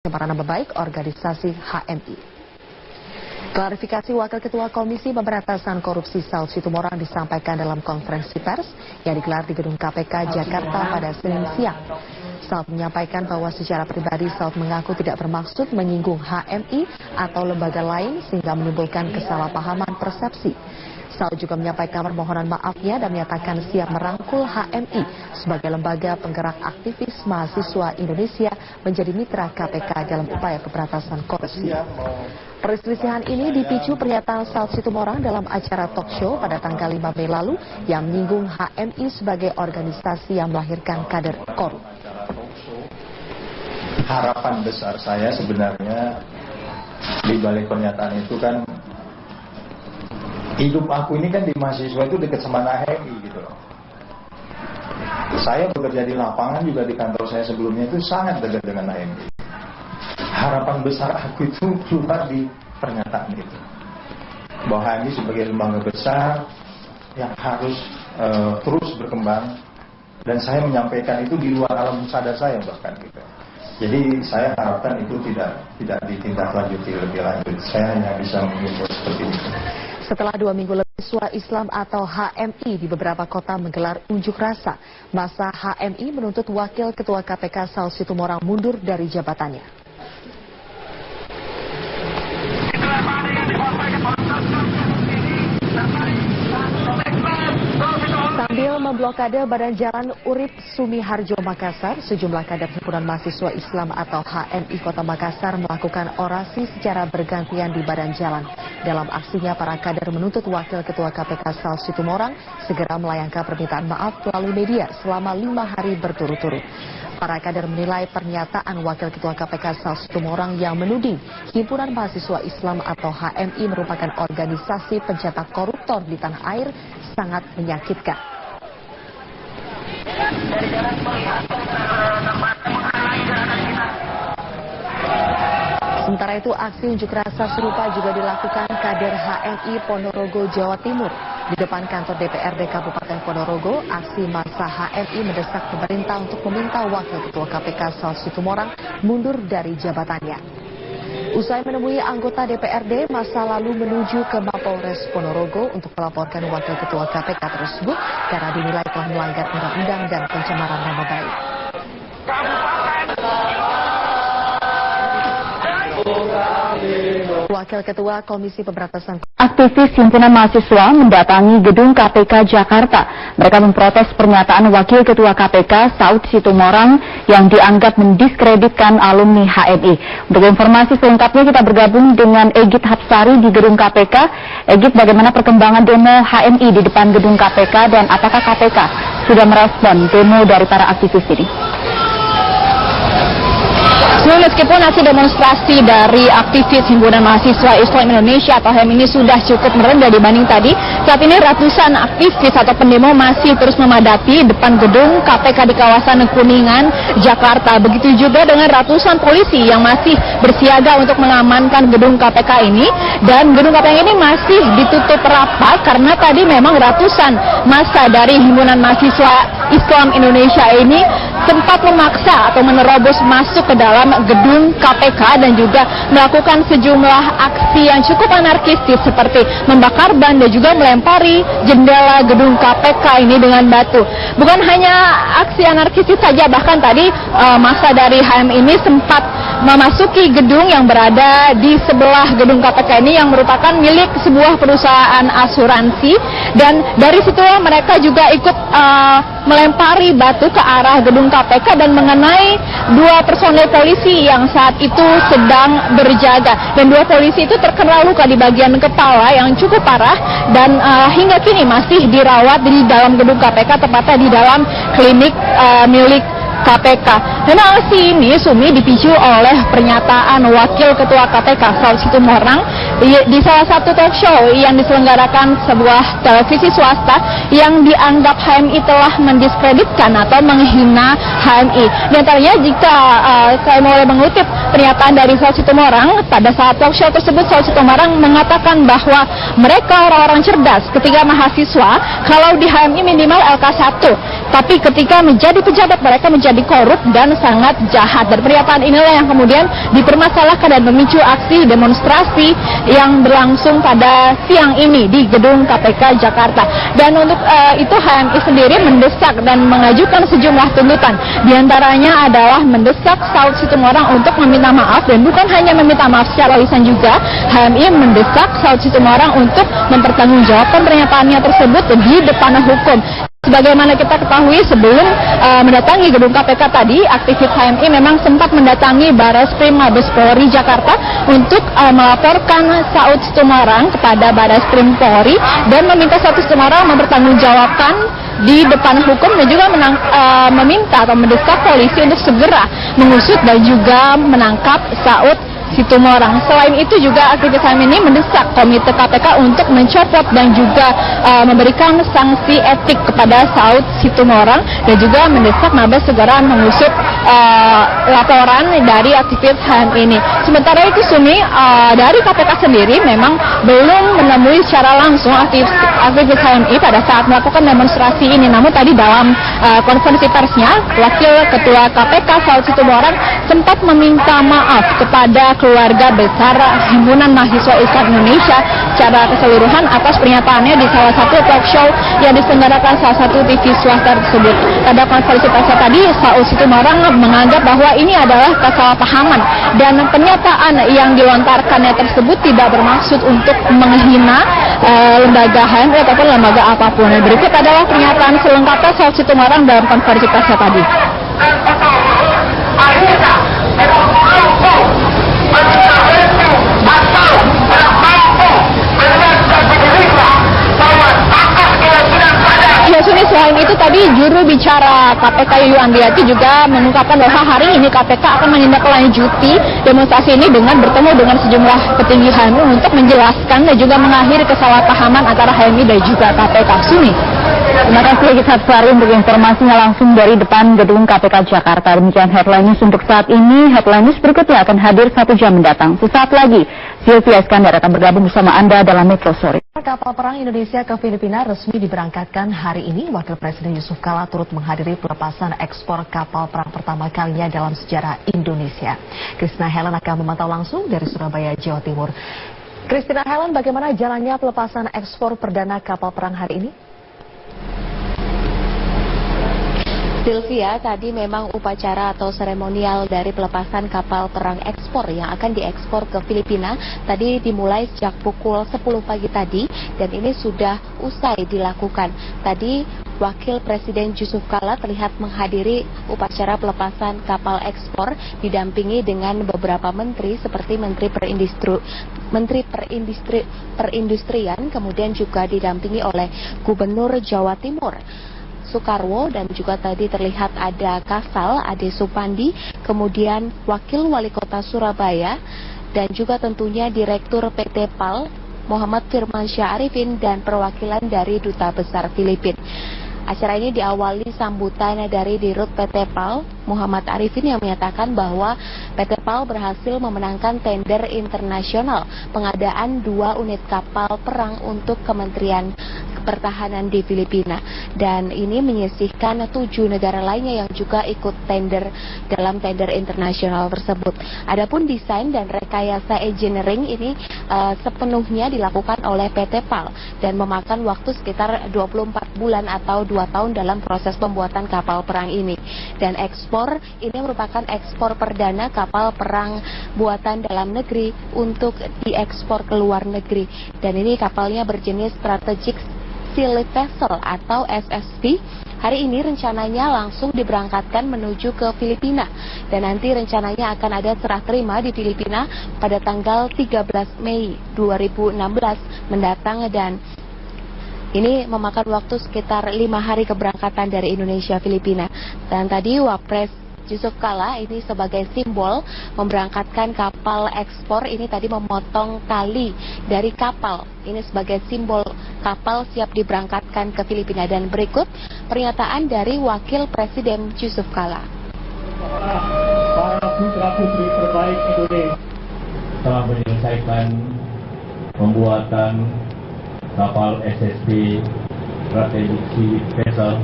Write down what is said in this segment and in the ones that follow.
pencemaran nama baik organisasi HMI. Klarifikasi Wakil Ketua Komisi Pemberantasan Korupsi Saud Situmorang disampaikan dalam konferensi pers yang digelar di Gedung KPK Jakarta pada Senin siang. Saud menyampaikan bahwa secara pribadi Saud mengaku tidak bermaksud menyinggung HMI atau lembaga lain sehingga menimbulkan kesalahpahaman persepsi. Saud juga menyampaikan permohonan maafnya dan menyatakan siap merangkul HMI sebagai lembaga penggerak aktivis mahasiswa Indonesia menjadi mitra KPK dalam upaya pemberantasan korupsi. Perselisihan ini dipicu pernyataan Saud Situmorang dalam acara talk show pada tanggal 5 Mei lalu yang menyinggung HMI sebagai organisasi yang melahirkan kader korup. Harapan besar saya sebenarnya di balik pernyataan itu kan, hidup aku ini kan di mahasiswa itu dekat sama HMI gitu loh. Saya bekerja di lapangan juga di kantor saya sebelumnya itu sangat dekat dengan HMI. Harapan besar aku itu keluar di pernyataan itu, bahwa HMI sebagai lembaga besar yang harus terus berkembang, dan saya menyampaikan itu di luar alam sadar saya bahkan gitu. Jadi saya harapkan itu tidak ditindaklanjuti lebih lanjut. Saya hanya bisa mengimbau seperti itu. Setelah 2 minggu lebih, mahasiswa Islam atau HMI di beberapa kota menggelar unjuk rasa. Masa HMI menuntut Wakil Ketua KPK Saud Situmorang mundur dari jabatannya. Sambil memblokade Badan Jalan Urip Sumiharjo Makassar, sejumlah kader himpunan mahasiswa Islam atau HMI Kota Makassar melakukan orasi secara bergantian di badan jalan. Dalam aksinya, para kader menuntut Wakil Ketua KPK Saud Situmorang segera melayangkan permintaan maaf melalui media selama 5 hari berturut-turut. Para kader menilai pernyataan Wakil Ketua KPK Saud Situmorang yang menuding himpunan mahasiswa Islam atau HMI merupakan organisasi pencetak koruptor di tanah air sangat menyakitkan. Sementara itu, aksi unjuk rasa serupa juga dilakukan kader HMI Ponorogo, Jawa Timur. Di depan kantor DPRD Kabupaten Ponorogo, aksi massa HMI mendesak pemerintah untuk meminta Wakil Ketua KPK Saud Situmorang mundur dari jabatannya. Usai menemui anggota DPRD, massa lalu menuju ke Mapolres Ponorogo untuk melaporkan Wakil Ketua KPK tersebut karena dinilai telah melanggar undang-undang dan pencemaran nama baik. Wakil Ketua Komisi Pemberantasan Aktivis Himpunan Mahasiswa mendatangi gedung KPK Jakarta. Mereka memprotes pernyataan Wakil Ketua KPK Saud Situmorang yang dianggap mendiskreditkan alumni HMI. Untuk informasi selengkapnya kita bergabung dengan Egit Hapsari di gedung KPK. Egit, bagaimana perkembangan demo HMI di depan gedung KPK dan apakah KPK sudah merespon demo dari para aktivis ini? Meskipun hasil demonstrasi dari aktivis Himpunan Mahasiswa Islam Indonesia atau HIM ini sudah cukup merendah dibanding tadi, saat ini ratusan aktivis atau pendemo masih terus memadati depan gedung KPK di kawasan Kuningan, Jakarta. Begitu juga dengan ratusan polisi yang masih bersiaga untuk mengamankan gedung KPK ini. Dan gedung KPK ini masih ditutup rapat karena tadi memang ratusan massa dari Himpunan Mahasiswa Islam Indonesia ini sempat memaksa atau menerobos masuk ke dalam gedung KPK dan juga melakukan sejumlah aksi yang cukup anarkistis seperti membakar ban dan juga melempari jendela gedung KPK ini dengan batu. Bukan hanya aksi anarkistis saja, bahkan tadi massa dari HM ini sempat memasuki gedung yang berada di sebelah gedung KPK ini yang merupakan milik sebuah perusahaan asuransi, dan dari situ mereka juga ikut melempari batu ke arah gedung KPK dan mengenai 2 personel polisi yang saat itu sedang berjaga, dan 2 polisi itu terkena luka di bagian kepala yang cukup parah dan hingga kini masih dirawat di dalam gedung KPK, tepatnya di dalam klinik milik KPK. Dan aksi ini Sumi dipicu oleh pernyataan Wakil Ketua KPK Saud Situmorang di salah satu talk show yang diselenggarakan sebuah televisi swasta yang dianggap HMI telah mendiskreditkan atau menghina HMI. Di antaranya jika saya mulai mengutip pernyataan dari Saud Situmorang pada saat talk show tersebut, Saud Situmorang mengatakan bahwa mereka orang-orang cerdas ketika mahasiswa kalau di HMI minimal LK1, tapi ketika menjadi pejabat mereka menjadi korup dan sangat jahat. Dan pernyataan inilah yang kemudian dipermasalahkan dan memicu aksi demonstrasi yang berlangsung pada siang ini di gedung KPK Jakarta. Dan untuk itu HMI sendiri mendesak dan mengajukan sejumlah tuntutan. Di antaranya adalah mendesak Saud Situmorang untuk meminta maaf, dan bukan hanya meminta maaf secara lisan juga, HMI mendesak Saud Situmorang untuk mempertanggungjawabkan pernyataannya tersebut di depan hukum. Sebagaimana kita ketahui, sebelum mendatangi gedung KPK tadi, aktivis HMI memang sempat mendatangi Barreskrim Mabes Polri Jakarta untuk melaporkan Saud Situmorang kepada Barreskrim Polri dan meminta Saud Situmorang mempertanggungjawabkan di depan hukum, dan juga meminta atau mendesak polisi untuk segera mengusut dan juga menangkap Saud Situmorang. Selain itu juga aktivis HMI ini mendesak Komite KPK untuk mencopot dan juga memberikan sanksi etik kepada Saud Situmorang, dan juga mendesak Mabes segera mengusut laporan dari aktivis HMI ini. Sementara itu Sumi, dari KPK sendiri memang belum menemui secara langsung aktivis HMI pada saat melakukan demonstrasi ini. Namun tadi dalam konferensi persnya, Wakil Ketua KPK Saud Situmorang sempat meminta maaf kepada keluarga besar Himpunan Mahasiswa Islam Indonesia secara keseluruhan atas pernyataannya di salah satu talk show yang diselenggarakan salah satu TV swasta tersebut. Pada konferensi pers tadi, Saud Situmorang menganggap bahwa ini adalah kesalahpahaman dan pernyataan yang dilontarkannya tersebut tidak bermaksud untuk menghina lembaga HMI ataupun lembaga apapun. Berikut adalah pernyataan selengkapnya Saud Situmorang dalam konferensi pers tadi. Ya, Suni, selain itu tadi juru bicara KPK Yuyu Andriati juga mengungkapkan bahwa hari ini KPK akan menindaklanjuti demonstrasi ini dengan bertemu dengan sejumlah petinggi HMI untuk menjelaskan dan juga mengakhiri kesalahpahaman antara HMI dan juga KPK. Suni. Terima kasih Kisat Sari untuk informasinya langsung dari depan gedung KPK Jakarta. Demikian headline news untuk saat ini. Headline news berikutnya akan hadir 1 jam mendatang. Sesaat lagi, Sylvia Iskandar akan bergabung bersama Anda dalam Metro Sore. Kapal perang Indonesia ke Filipina resmi diberangkatkan hari ini. Wakil Presiden Yusuf Kala turut menghadiri pelepasan ekspor kapal perang pertama kalinya dalam sejarah Indonesia. Kristina Helen akan memantau langsung dari Surabaya, Jawa Timur. Kristina Helen, bagaimana jalannya pelepasan ekspor perdana kapal perang hari ini? Sylvia, tadi memang upacara atau seremonial dari pelepasan kapal perang ekspor yang akan diekspor ke Filipina tadi dimulai sejak pukul 10 pagi tadi, dan ini sudah usai dilakukan. Tadi Wakil Presiden Yusuf Kala terlihat menghadiri upacara pelepasan kapal ekspor didampingi dengan beberapa menteri seperti Menteri Perindustrian, kemudian juga didampingi oleh Gubernur Jawa Timur Soekarwo, dan juga tadi terlihat ada Kasal Ade Supandi, kemudian Wakil Wali Kota Surabaya, dan juga tentunya Direktur PT PAL Muhammad Firmansyah Arifin dan perwakilan dari Duta Besar Filipina. Acara ini diawali sambutan dari Dirut PT PAL Muhammad Arifin yang menyatakan bahwa PT PAL berhasil memenangkan tender internasional pengadaan 2 unit kapal perang untuk Kementerian Pertahanan di Filipina, dan ini menyisihkan 7 negara lainnya yang juga ikut tender dalam tender internasional tersebut. Adapun desain dan rekayasa engineering ini sepenuhnya dilakukan oleh PT PAL dan memakan waktu sekitar 24 bulan atau 2 tahun dalam proses pembuatan kapal perang ini. Dan ekspor ini merupakan ekspor perdana kapal perang buatan dalam negeri untuk diekspor ke luar negeri, dan ini kapalnya berjenis Strategic Sea Vessel atau SSV. Hari ini rencananya langsung diberangkatkan menuju ke Filipina, dan nanti rencananya akan ada serah terima di Filipina pada tanggal 13 Mei 2016 mendatang, dan ini memakan waktu sekitar 5 hari keberangkatan dari Indonesia Filipina. Dan tadi Wapres Yusuf Kala ini sebagai simbol memberangkatkan kapal ekspor ini tadi memotong tali dari kapal. Ini sebagai simbol kapal siap diberangkatkan ke Filipina. Dan berikut pernyataan dari Wakil Presiden Yusuf Kala. Para putra-putri terbaik Indonesia telah menyelesaikan pembuatan kapal SSB Strategic Sea Vessel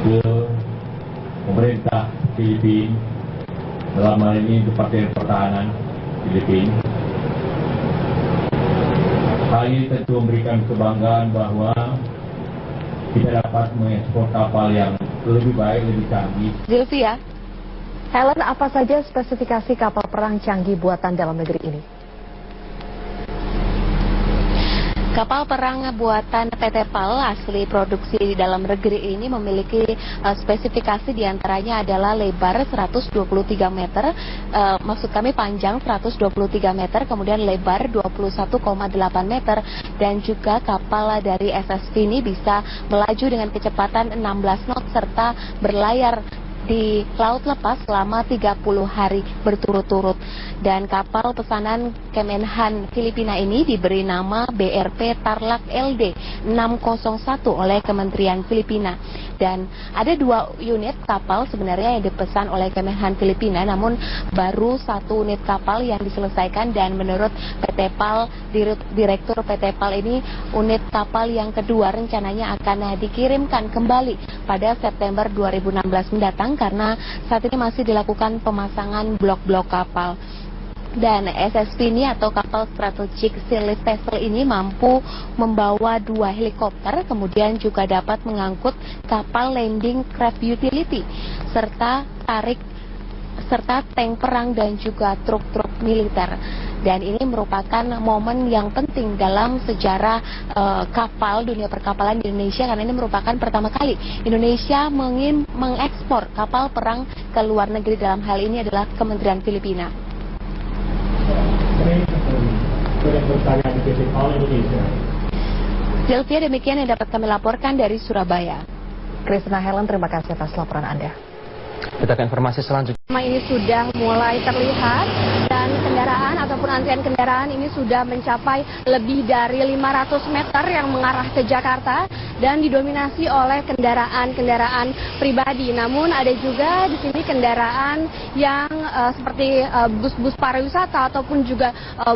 ke pemerintah Filipina, dalam hal ini Departemen Pertahanan Filipina. Hal ini tentu memberikan kebanggaan bahwa kita dapat mengekspor kapal yang lebih baik, lebih canggih. Zilvia. Helen, apa saja spesifikasi kapal perang canggih buatan dalam negeri ini? Kapal perang buatan PT PAL asli produksi di dalam negeri ini memiliki spesifikasi diantaranya adalah lebar 123 meter, maksud kami panjang 123 meter, kemudian lebar 21,8 meter, dan juga kapal dari SSV ini bisa melaju dengan kecepatan 16 knot serta berlayar di laut lepas selama 30 hari berturut-turut. Dan kapal pesanan Kemenhan Filipina ini diberi nama BRP Tarlac LD 601 oleh Kementerian Filipina. Dan ada 2 unit kapal sebenarnya yang dipesan oleh Kemenhan Filipina, namun baru 1 unit kapal yang diselesaikan, dan menurut PT PAL, Direktur PT PAL ini, unit kapal yang kedua rencananya akan dikirimkan kembali pada September 2016 mendatang karena saat ini masih dilakukan pemasangan blok-blok kapal. Dan SSV ini atau kapal Strategic Sea Vessel ini mampu membawa 2 helikopter, kemudian juga dapat mengangkut kapal landing craft utility serta tank perang dan juga truk-truk militer. Dan ini merupakan momen yang penting dalam sejarah kapal dunia perkapalan di Indonesia, karena ini merupakan pertama kali Indonesia mengekspor kapal perang ke luar negeri. Dalam hal ini adalah Kementerian Filipina. Sylvia, demikian yang dapat kami laporkan dari Surabaya. Kristina, Helen, terima kasih atas laporan Anda. Kita ke informasi selanjutnya. Ini sudah mulai terlihat, dan kendaraan ataupun antrian kendaraan ini sudah mencapai lebih dari 500 meter yang mengarah ke Jakarta dan didominasi oleh kendaraan-kendaraan pribadi. Namun ada juga di sini kendaraan yang seperti bus-bus pariwisata ataupun juga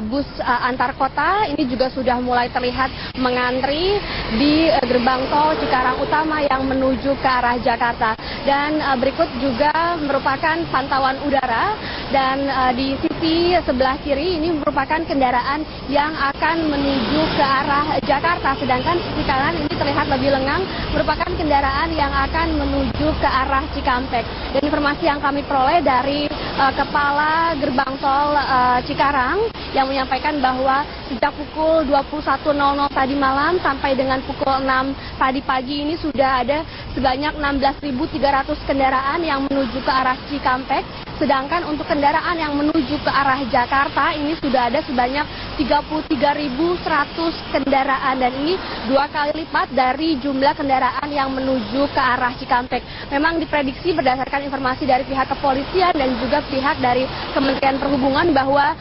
bus antar kota ini juga sudah mulai terlihat mengantri di gerbang tol Cikarang Utama yang menuju ke arah Jakarta. Dan berikut juga merupakan pantauan udara, dan di sisi sebelah kiri ini merupakan kendaraan yang akan menuju ke arah Jakarta, sedangkan sisi kanan ini terlihat lebih lengang, merupakan kendaraan yang akan menuju ke arah Cikampek. Dan informasi yang kami peroleh dari Kepala Gerbang Tol Cikarang yang menyampaikan bahwa sejak pukul 21.00 tadi malam sampai dengan pukul 6 tadi pagi ini sudah ada sebanyak 16.300 kendaraan yang menuju ke arah Cikampek, sedangkan untuk kendaraan yang menuju ke arah Jakarta ini sudah ada sebanyak 33.100 kendaraan, dan ini 2 kali lipat dari jumlah kendaraan yang menuju ke arah Cikampek. Memang diprediksi berdasarkan informasi dari pihak kepolisian dan juga pihak dari Kementerian Perhubungan bahwa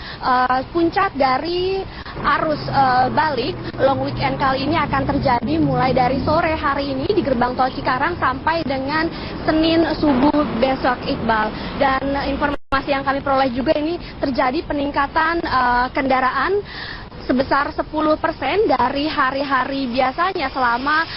puncak dari arus balik long weekend kali ini akan terjadi mulai dari sore hari ini di gerbang tol Cikarang sampai dengan Senin subuh besok, Iqbal. Dan informasi yang kami peroleh juga ini terjadi peningkatan kendaraan sebesar 10% dari hari-hari biasanya selama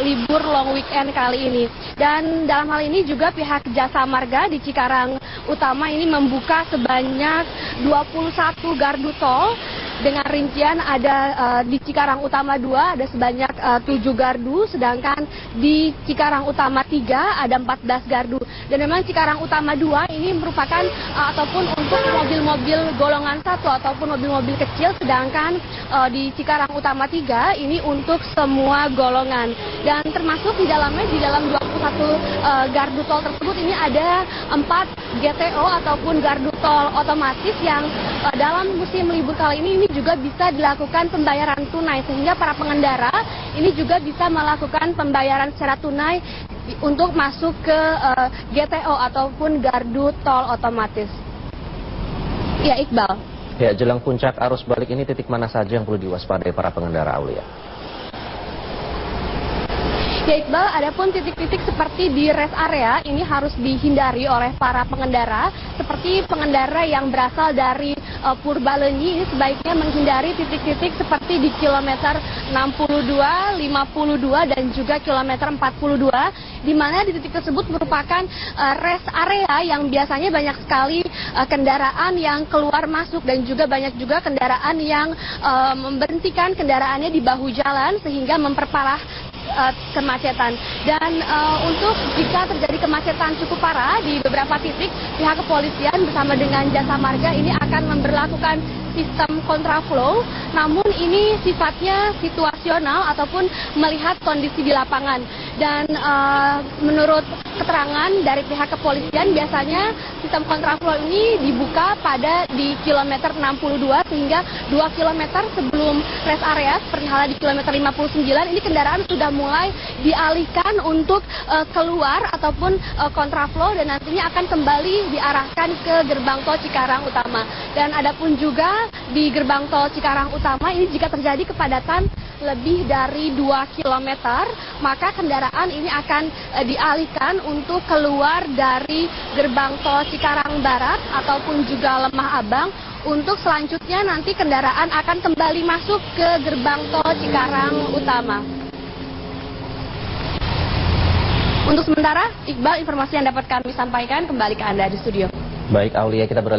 libur long weekend kali ini. Dan dalam hal ini juga pihak Jasa Marga di Cikarang Utama ini membuka sebanyak 21 gardu tol. Dengan rincian ada di Cikarang Utama 2 ada sebanyak 7 gardu, sedangkan di Cikarang Utama 3 ada 14 gardu. Dan memang Cikarang Utama 2 ini merupakan ataupun untuk mobil-mobil golongan 1 ataupun mobil-mobil kecil, sedangkan di Cikarang Utama 3 ini untuk semua golongan. Dan termasuk di dalam 21 gardu tol tersebut ini ada 4 GTO ataupun gardu tol otomatis yang dalam musim libur kali ini juga bisa dilakukan pembayaran tunai, sehingga para pengendara ini juga bisa melakukan pembayaran secara tunai untuk masuk ke GTO ataupun gardu tol otomatis. Ya, Iqbal. Ya, jelang puncak arus balik ini titik mana saja yang perlu diwaspadai para pengendara, Aulia? Ya, Iqbal, adapun titik-titik seperti di rest area ini harus dihindari oleh para pengendara. Seperti pengendara yang berasal dari Purbalenyi ini sebaiknya menghindari titik-titik seperti di kilometer 62, 52 dan juga kilometer 42, di mana di titik tersebut merupakan rest area yang biasanya banyak sekali kendaraan yang keluar masuk dan juga banyak juga kendaraan yang memberhentikan kendaraannya di bahu jalan sehingga memperparah kemacetan. Dan untuk jika terjadi kemacetan cukup parah di beberapa titik, pihak kepolisian bersama dengan Jasa Marga ini akan memberlakukan sistem kontraflow, namun ini sifatnya situasional ataupun melihat kondisi di lapangan. Dan menurut keterangan dari pihak kepolisian, biasanya sistem kontraflow ini dibuka pada di kilometer 62 sehingga 2 kilometer sebelum rest area seperti halnya di kilometer 59 ini kendaraan sudah mulai dialihkan untuk keluar ataupun kontraflow dan nantinya akan kembali diarahkan ke gerbang tol Cikarang Utama. Dan adapun juga di gerbang tol Cikarang Utama ini jika terjadi kepadatan lebih dari 2 km, maka kendaraan ini akan dialihkan untuk keluar dari gerbang tol Cikarang Barat ataupun juga Lemah Abang. Untuk selanjutnya nanti kendaraan akan kembali masuk ke gerbang tol Cikarang Utama. Untuk sementara, Iqbal, informasi yang dapat kami sampaikan, kembali ke Anda di studio. Baik, Aulia, kita beralih